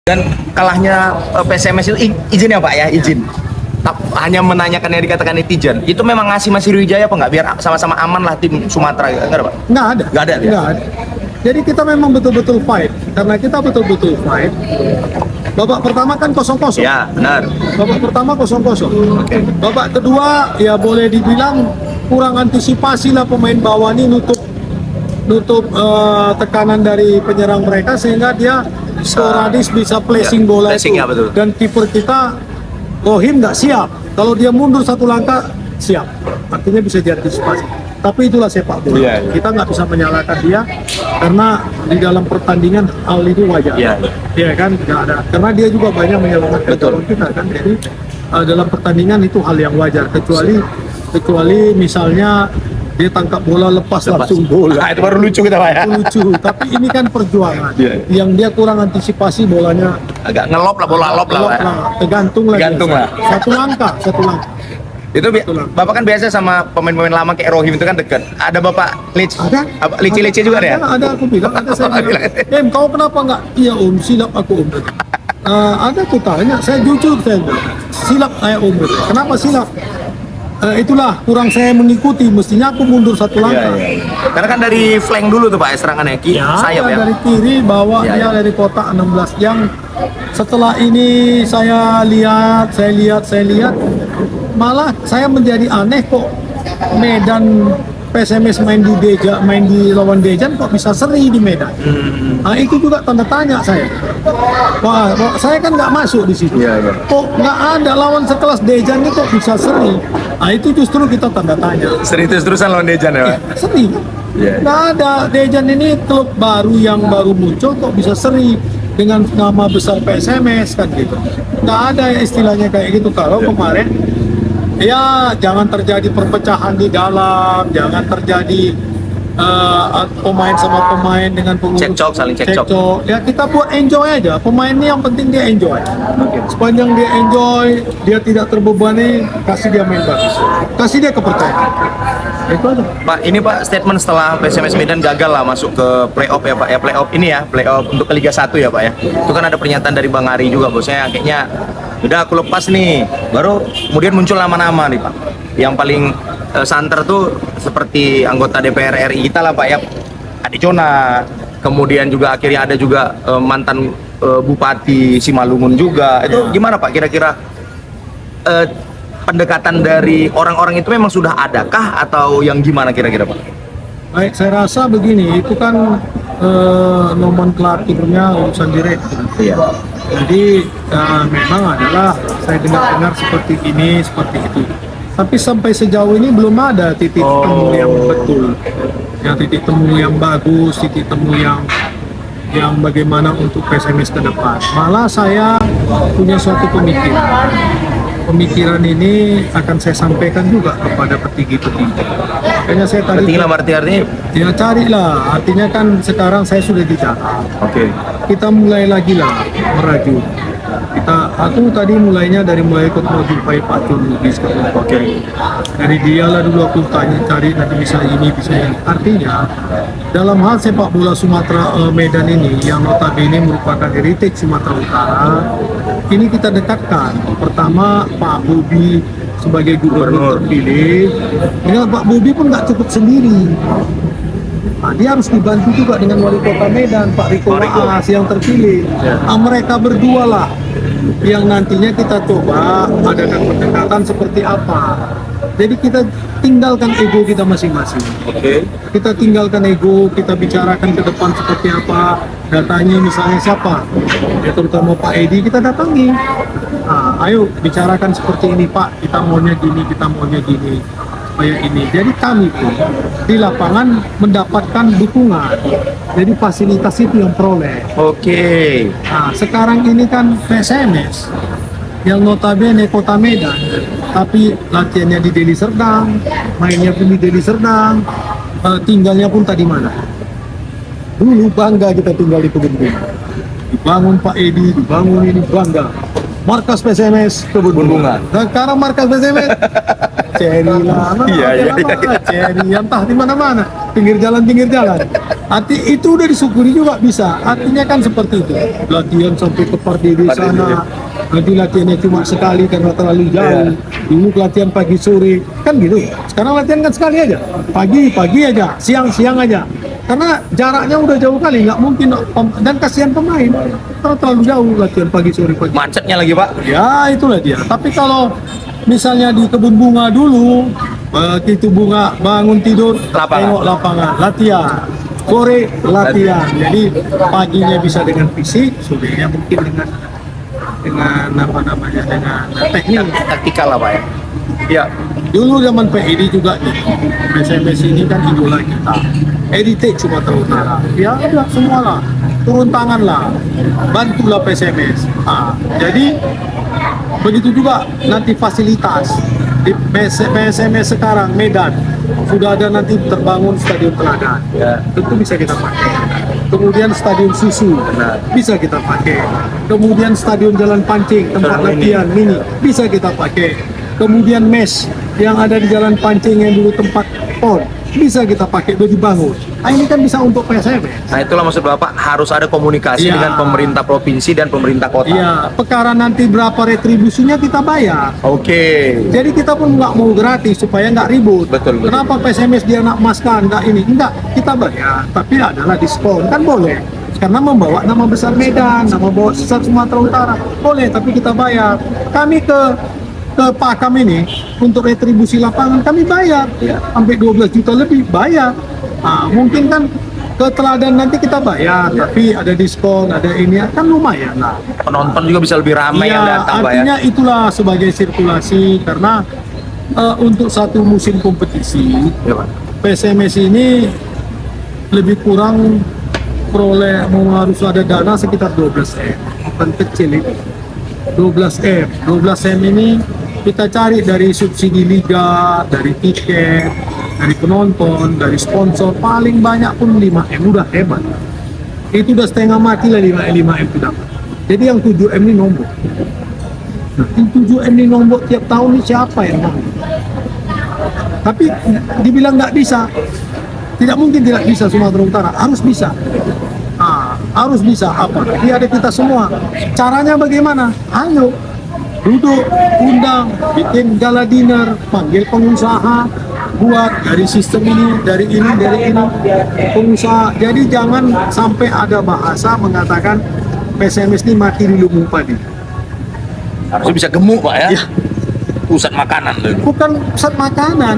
Dan kalahnya PSMS itu izin ya Pak ya, izin. Hanya menanyakan yang dikatakan netizen. Itu memang ngasih Mas Sriwijaya apa nggak? Biar sama-sama aman lah tim Sumatera. Enggak ada Pak? Nggak ada. Nggak ada. Ya? Nggak ada. Jadi kita memang betul-betul fight. Karena kita betul-betul fight. Babak pertama kan 0-0. Ya, benar. Babak pertama 0-0. Oke. Babak kedua ya boleh dibilang kurang antisipasi lah pemain bawah ini nutup tekanan dari penyerang mereka sehingga dia sporadis bisa placing bola placing, itu. ya, betul. Dan kiper kita Rohim nggak siap. Kalau dia mundur satu langkah siap, artinya bisa diantisipasi. Tapi itulah sepak bola. Iya. Kita nggak bisa menyalahkan dia karena di dalam pertandingan hal ini wajar. Iya. Iya kan, nggak ada. Karena dia juga banyak menyelamatkan Betul. lawan kita kan. Jadi dalam pertandingan itu hal yang wajar. Kecuali misalnya dia tangkap bola lepas langsung bola. Nah, itu baru lucu kita Pak ya. Itu lucu. Tapi ini kan perjuangan. Iya. Yang dia kurang antisipasi bolanya. Agak ngelop lah, bola lop lah Pak. ya. Tergantung lah. Tergantung dia. lah. Satu langkah. Itu Bapak kan biasa sama pemain-pemain lama kayak Rohim itu kan dekat. Ada Bapak Ada. Lici juga ada ya? Ada, aku bilang. Ada saya bilang. Kau kenapa nggak? Iya Om, silap aku Om. Ada aku tanya, saya jujur saya bilang, silap saya Om. Kenapa silap? Itulah kurang saya mengikuti, mestinya aku mundur satu langkah. Iya. Karena kan dari flank dulu tuh Pak serangannya, sayap ya. Dari kiri bawa Iya, dia iya. dari kotak 16 yang setelah ini saya lihat malah saya menjadi aneh kok Medan PSMS main di lawan Dejan kok bisa seri di Medan. Nah, itu juga tanda tanya saya. Wah, saya kan nggak masuk di situ. Iya, iya. Kok nggak ada lawan sekelas Dejan ini kok bisa seri? Nah, itu justru kita tanda tanya. Seri terus-terusan lawan Dejan ya Pak? Seri. Iya. Nggak ada. Dejan ini klub baru yang baru muncul kok bisa seri dengan nama besar PSMS kan gitu. Nggak ada istilahnya kayak gitu. Kalau kemarin ya jangan terjadi perpecahan di dalam, jangan terjadi pemain sama pemain dengan pengurus Cekcok, saling cekcok. Ya kita buat enjoy aja. Pemain ini yang penting dia enjoy. Sepanjang dia enjoy, dia tidak terbebani, kasih dia main bagus, kasih dia kepercayaan. Itu aja. Pak, ini Pak statement setelah PSMS Medan gagal lah masuk ke playoff ya Pak ya, playoff ini ya, playoff untuk ke Liga 1 ya Pak ya. Itu kan ada pernyataan dari Bang Ari juga bosnya, kayaknya udah aku lepas nih. Baru kemudian muncul nama-nama nih Pak. Yang paling santer tuh seperti anggota DPR RI kita lah Pak ya, Adi Jona. Kemudian juga akhirnya ada juga mantan Bupati Simalungun juga. Itu gimana Pak kira-kira pendekatan dari orang-orang itu memang sudah adakah atau yang gimana kira-kira Pak? Baik, saya rasa begini, itu kan nomenklaturnya urusan direktur. Iya. Jadi memang adalah saya dengar seperti ini, seperti itu. Tapi sampai sejauh ini belum ada titik temu yang betul, ya titik temu yang bagus, titik temu yang bagaimana untuk PSMS ke depan. Malah saya punya suatu pemikiran. Pemikiran ini akan saya sampaikan juga kepada petinggi-petinggi. Makanya saya tadi Penting lah artinya ya carilah. Artinya kan sekarang saya sudah di Jakarta. oke. Kita mulai lagi lah merajut. Aku tadi mulai ikut menjumpai Pak John Lubis Oke. Dari dia lah dulu aku tanya cari nanti bisa ini bisa ini. Artinya dalam hal sepak bola Sumatera Medan ini yang notabene merupakan heritage Sumatera Utara, ini kita dekatkan. Pertama Pak Bobi sebagai gubernur terpilih. Dengan Pak Bobi pun nggak cukup sendiri. Nah, dia harus dibantu juga dengan wali kota Medan, Pak Riko Waas yang terpilih. Nah, mereka berdua lah yang nantinya kita coba adakan pendekatan seperti apa. Jadi kita tinggalkan ego kita masing-masing. Oke. Kita tinggalkan ego, kita bicarakan ke depan seperti apa. Datanya misalnya siapa, ya terutama Pak Edi kita datangi. Nah, ayo bicarakan seperti ini Pak, kita maunya gini. Supaya ini. Jadi kami pun di lapangan mendapatkan dukungan. Jadi fasilitas itu yang peroleh. Oke. Nah, sekarang ini kan PSMS yang notabene kota Medan, tapi latihannya di Deli Serdang, mainnya pun di Deli Serdang, tinggalnya pun tadi mana? Dulu bangga kita tinggal di Kebun Bunga. Dibangun Pak Edi, dibangun ini bangga. Markas PSMS Kebun Bunga. Sekarang markas PSMS Cherry lah, Iya. Cherry entah di mana-mana. pinggir jalan. Arti itu udah disyukuri juga bisa. Artinya kan seperti itu. Latihan sampai ke Pardede sana. Nanti latihannya cuma sekali karena terlalu jauh. Dulu latihan pagi sore kan gitu. Sekarang latihan kan sekali aja. Pagi aja, siang aja. Karena jaraknya udah jauh kali, nggak mungkin, dan kasihan pemain kalau terlalu jauh latihan pagi sore. Macetnya lagi Pak. Ya itulah dia. Tapi kalau misalnya di kebun bunga dulu, begitu bunga bangun tidur, tengok lapangan, latihan. Sore latihan. Jadi paginya bisa dengan fisik, sorenya mungkin dengan apa namanya, dengan teknik. Taktikal lah Pak ya. Ya, dulu zaman PID juga gitu. PSMS ini kan idola kita. Heritage Sumatera Utara. Ya udah semua lah. Turun tangan lah. Bantulah PSMS. Jadi begitu juga nanti fasilitas di PSMS sekarang Medan sudah ada nanti terbangun stadion teladan. Ya. Tentu bisa kita pakai. Kemudian stadion susu bisa kita pakai. Kemudian stadion jalan pancing tempat latihan mini bisa kita pakai. Kemudian mes yang ada di jalan pancing yang dulu tempat pon bisa kita pakai udah dibangun. Nah, ini kan bisa untuk PSMS. Nah itulah maksud Bapak, harus ada komunikasi Iya. dengan pemerintah provinsi dan pemerintah kota. Iya, perkara nanti berapa retribusinya kita bayar. Oke. Jadi kita pun nggak mau gratis supaya nggak ribut. Betul. Kenapa PSMS dia nak emaskan, nggak ini? Enggak, kita bayar, tapi adalah diskon, kan boleh. Karena membawa nama besar Medan, nama bawa besar Sumatera Utara, boleh, tapi kita bayar. Kami ke Pakam ini untuk retribusi lapangan kami bayar, sampai 12 juta lebih bayar. Mungkin kan ke Teladan nanti kita bayar, tapi ada diskon, ada ini, kan lumayan lah. Penonton juga bisa lebih ramai yang datang Pak ya. Artinya itulah sebagai sirkulasi, karena untuk satu musim kompetisi Ya, Pak. PSMS ini lebih kurang harus ada dana sekitar 12M, bukan kecil itu. 12M ini kita cari dari subsidi liga, dari tiket, dari penonton, dari sponsor, paling banyak pun 5M, udah hebat. Itu udah setengah mati lah 5M itu dapat. Jadi yang 7M ini nombok. Nah, yang 7M ini nombok tiap tahun ini siapa yang mau? Tapi dibilang nggak bisa, tidak mungkin tidak bisa Sumatera Utara, harus bisa. Harus bisa apa? Jadi ada kita semua. Caranya bagaimana? Ayo duduk, undang, bikin gala dinner, panggil pengusaha, buat dari sistem ini, dari ini, pengusaha. Jadi jangan sampai ada bahasa mengatakan PSMS ini mati di lumbung padi. Harusnya bisa gemuk Pak ya. Ya. Pusat makanan tuh. Bukan pusat makanan.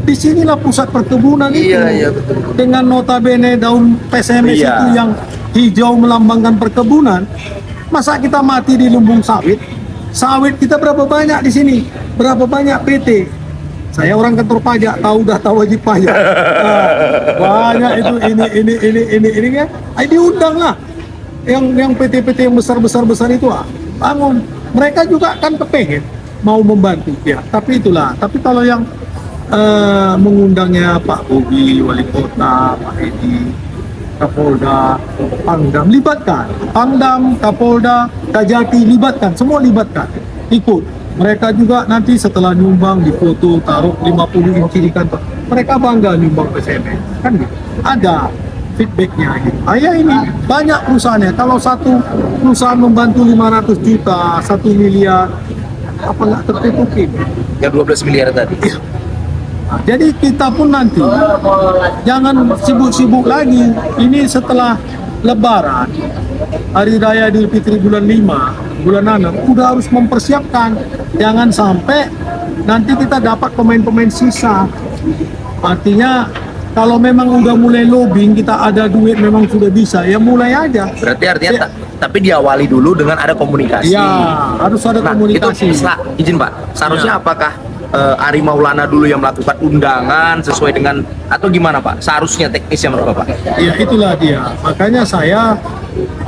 Disinilah pusat perkebunan itu. Iya, betul. Dengan notabene daun PSMS Iya. itu yang hijau melambangkan perkebunan. Masa kita mati di lumbung sawit? Sawit kita berapa banyak di sini? Berapa banyak PT? Saya orang kantor pajak, tahu wajib pajak. Banyak itu ini kan. Diundang lah. Yang PT-PT yang besar itu bangun. Mereka juga kan kepengen mau membantu ya. Tapi itulah. Tapi kalau yang mengundangnya Pak Bobi, Wali Kota, Pak Edi, Kapolda, Pangdam, libatkan. Pangdam, Kapolda, Kajati, libatkan. Semua libatkan. Ikut. Mereka juga nanti setelah nyumbang difoto, taruh 50 inci di kantor. Mereka bangga nyumbang PSMS. Kan gitu. Ada feedbacknya gitu. Ini banyak perusahaannya. Kalau satu perusahaan membantu 500 juta, 1 miliar, apa nggak tertutupi? Yang 12 miliar tadi. Jadi kita pun nanti jangan sibuk-sibuk lagi. Ini setelah Lebaran, Hari Raya Idul Fitri bulan 5, bulan 6, udah harus mempersiapkan. Jangan sampai nanti kita dapat pemain-pemain sisa. Artinya kalau memang udah mulai lobbying, kita ada duit memang sudah bisa, ya mulai aja. Berarti artinya tapi diawali dulu dengan ada komunikasi. Ya, harus ada komunikasi. Itu izin Pak, seharusnya apakah Ari Maulana dulu yang melakukan undangan sesuai dengan atau gimana Pak? Seharusnya teknisnya menurut Bapak? Ya itulah dia. Makanya saya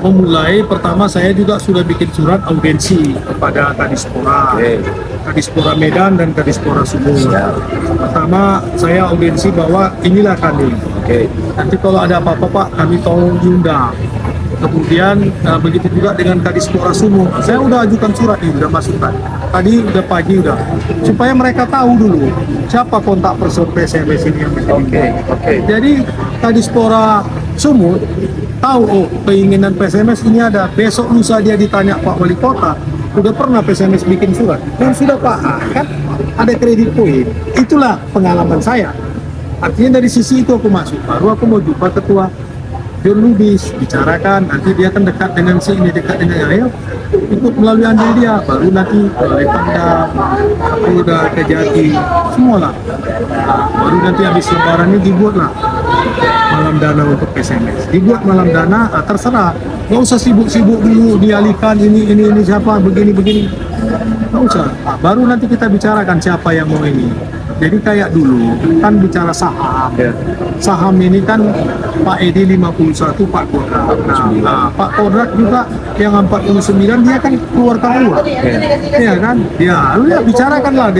memulai, pertama saya juga sudah bikin surat audiensi kepada Kadispora. Kadispora Medan dan Kadispora Sumut. Pertama saya audiensi bahwa inilah kami. Nanti kalau ada apa-apa Pak, kami tolong diundang. Kemudian begitu juga dengan Kadispora Sumut. Saya udah ajukan surat ini, udah masukkan. Tadi udah pagi udah. Supaya mereka tahu dulu siapa kontak person PSMS ini yang Oke. Jadi Kadispora Sumut tahu, oh keinginan PSMS ini ada. Besok lusa dia ditanya Pak Wali Kota, udah pernah PSMS bikin surat? Sudah Pak, kan ada kredit poin. Itulah pengalaman saya. Artinya dari sisi itu aku masuk. Baru aku mau jumpa ketua John Lubis, bicarakan, nanti dia kan dekat dengan si ini, dekat dengan ayo ikut melalui andil dia, baru nanti melalui Pangdam, Kapolda, Kejati, semua lah. Baru nanti habis lebaran ini dibuat lah malam dana untuk PSMS. Dibuat malam dana, terserah, nggak usah sibuk-sibuk dulu dialihkan ini siapa begini, nggak usah. Baru nanti kita bicarakan siapa yang mau ini. Jadi kayak dulu kan bicara saham. Saham ini kan Pak Edi 51, Pak Kodrat. Nah, Pak Kodrat juga yang 49 dia kan keluarkan uang. Iya kan? Ya, lu ya bicarakanlah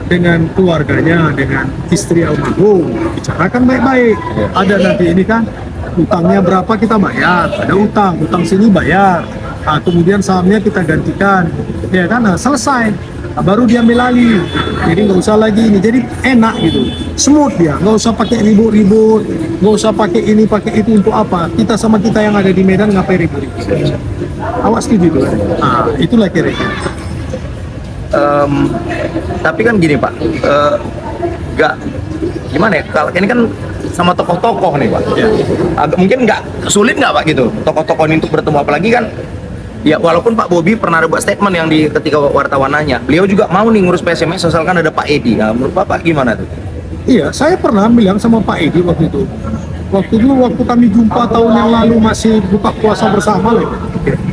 dengan keluarganya, dengan istri almarhum. Bicarakan baik-baik. Ada nanti ini kan utangnya berapa kita bayar, ada utang sini bayar. Nah, kemudian sahamnya kita gantikan. Ya kan? Nah, selesai. Nah, baru dia ambil alih, jadi nggak usah lagi ini, jadi enak gitu, smooth dia, nggak usah pakai ribut-ribut, nggak usah pakai ini pakai itu. Untuk apa? Kita sama kita yang ada di Medan ngapain ribut-ribut? Awak setuju tuh? Nah, itulah kira-kira. Tapi kan gini Pak, nggak gimana ya? Kalau ini kan sama tokoh-tokoh nih Pak, agak mungkin nggak sulit nggak Pak gitu tokoh-tokoh ini untuk bertemu, apalagi kan ya walaupun Pak Bobi pernah ada buat statement yang di ketika wartawan nanya, beliau juga mau nih ngurus PSMS asalkan ada Pak Edi. Nah, menurut Bapak gimana tuh? Iya, saya pernah bilang sama Pak Edi waktu itu. Waktu kami jumpa tahun yang lalu masih buka puasa bersama loh.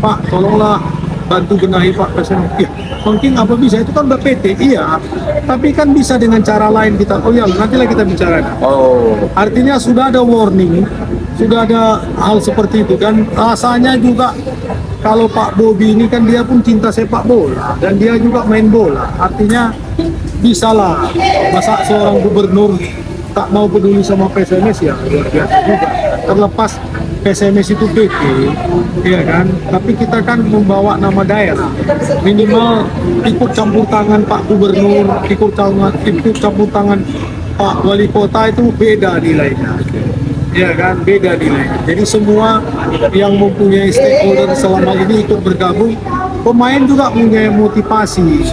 Pak, tolonglah bantu benahi Pak PSMS. Iya, mungkin apa bisa, itu kan udah PT. Iya, tapi kan bisa dengan cara lain kita. Oh ya, nantilah kita bicarakan. Oh, Artinya sudah ada warning, sudah ada hal seperti itu, dan rasanya juga kalau Pak Bobi ini kan dia pun cinta sepak bola dan dia juga main bola, artinya bisalah. Masa seorang gubernur tak mau peduli sama PSMS, ya luar biasa juga. Terlepas PSMS itu PT, ya kan, tapi kita kan membawa nama daerah, minimal ikut campur tangan Pak Gubernur, ikut campur tangan Pak Wali Kota, itu beda nilainya. Ya kan, beda nilainya. Jadi semua yang mempunyai stakeholder selama ini ikut bergabung, pemain juga punya motivasi.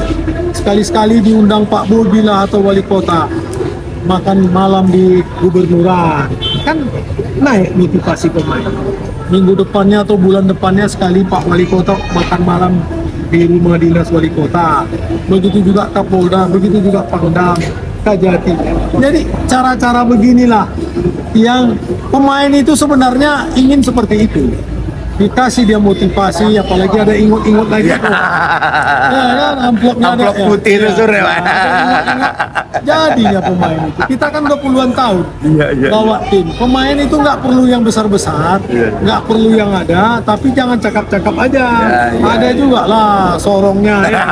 Sekali-sekali diundang Pak Bobi lah atau Wali Kota makan malam di gubernuran, kan naik motivasi pemain. Minggu depannya atau bulan depannya sekali Pak Wali Kota makan malam di rumah dinas Wali Kota. Begitu juga Kapolda, begitu juga Pangdam, Kajati. Jadi cara-cara beginilah yang pemain itu sebenarnya ingin seperti itu. Dikasih dia motivasi, apalagi ada ingot-ingot lagi. Ya kan, amplopnya ada. amplop putih itu sore Pak. Jadinya pemain itu. Kita kan udah puluhan tahun bawa tim. Pemain itu nggak perlu yang besar-besar, nggak perlu yang ada, tapi jangan cakap-cakap aja. Ada juga lah sorongnya. Ya.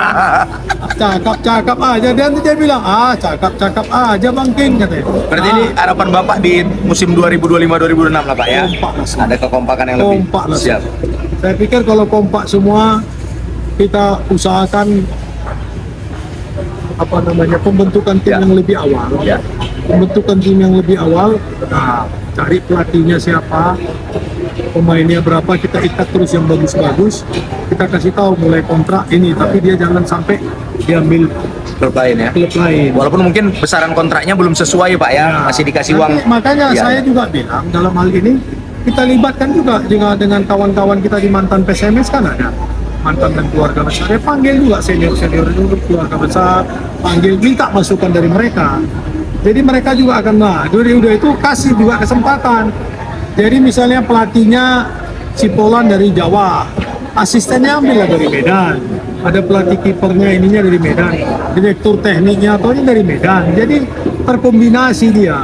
Cakap-cakap aja, dan dia bilang cakap-cakap aja Bang King, katanya. Berarti ini harapan Bapak di musim 2025-2026 lah Pak ya? Kompak lah. Ada kekompakan yang lebih. Kompak lah. Siap. Saya pikir kalau kompak semua, kita usahakan pembentukan tim yang lebih awal. Ya. Pembentukan tim yang lebih awal. Nah, cari pelatihnya siapa, pemainnya berapa, kita ikat terus yang bagus-bagus. Kita kasih tahu mulai kontrak ini, tapi dia jangan sampai diambil Klub lain ya. klub lain. Walaupun mungkin besaran kontraknya belum sesuai Pak ya, masih dikasih uang. Nanti, makanya Iya. saya juga bilang dalam hal ini kita libatkan juga dengan kawan-kawan kita di mantan PSMS, kan ada mantan dan keluarga besar. Ya, panggil juga senior-senior itu, keluarga besar, panggil, minta masukan dari mereka. Jadi mereka juga akan, udah itu kasih juga kesempatan. Jadi misalnya pelatihnya si Polan dari Jawa, asistennya ambillah dari Medan. Ada pelatih kipernya ininya dari Medan, direktur tekniknya atau ini dari Medan. Jadi terkombinasi dia.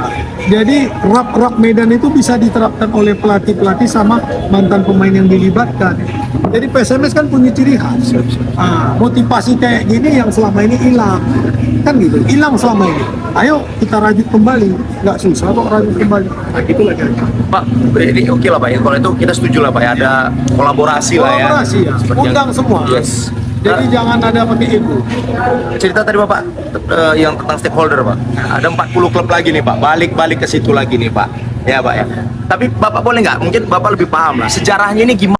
Jadi rap Medan itu bisa diterapkan oleh pelatih-pelatih sama mantan pemain yang dilibatkan. Jadi PSMS kan punya ciri khas. Motivasi kayak gini yang selama ini hilang, kan gitu, hilang selama ini. Ayo kita rajut kembali, nggak susah kok rajut kembali. Nah, gitulah kira-kira. Pak, ini oke lah Pak ya. Kalau itu kita setuju lah Pak ya. Ada kolaborasi lah ya. Kolaborasi ya, Seperti yang- undang semua. Yes. Jadi jangan ada pakai ego. Cerita tadi Bapak yang tentang stakeholder Pak. Ada 40 klub lagi nih Pak. Balik ke situ lagi nih Pak. Ya Pak ya. Tapi Bapak boleh nggak? Mungkin Bapak lebih paham lah. Sejarahnya ini gimana?